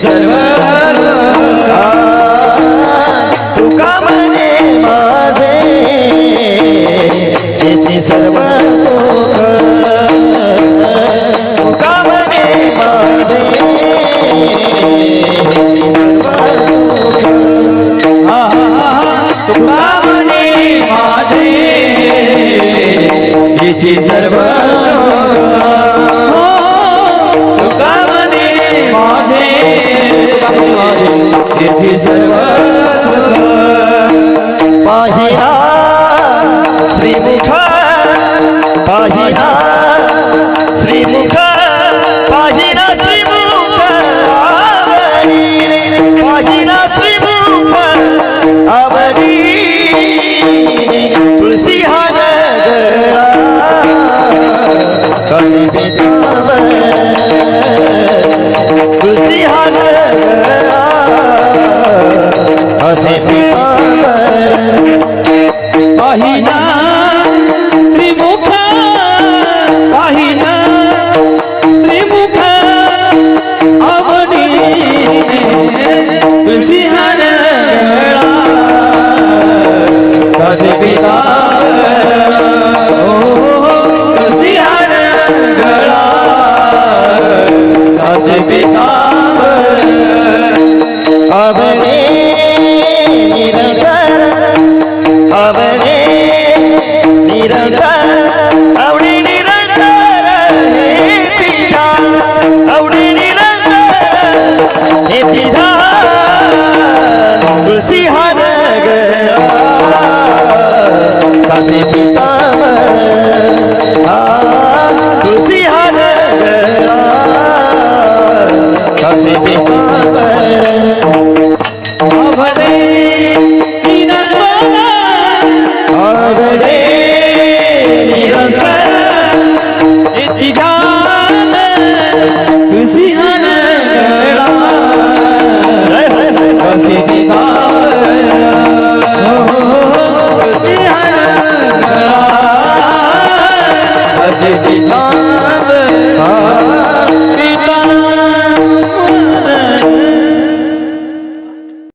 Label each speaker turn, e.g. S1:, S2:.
S1: सर्व
S2: तुका म्हणे माझे याचे सर्व सुख तुका म्हणे माझे
S1: तुका म्हणे माझे इथे सर्व तुका म्हणे माझे इथे सर्व
S2: पाहिला श्रीमुख पाहिला श्रीमुख पाहिला श्रीमुख आवडीने पाहिला श्रीमुख आवडीने तुळशी हार गळा कसे पितांबर तुळशी हार गळा कसे पितांबर
S1: पाहिना त्रिमुख पाहिना त्रिमुख आवडीने तुळशी हार गळा कसे पितांबर तुळशी हार गळा कसे पितांबर
S2: आवडे निरंतर आवडे निरंतर आवडे निरंतर हेची धार आवडे निरंतर हेची धार तुळशी हार गळा कसे पितांबर तुळशी हार गळा कसे पितांबर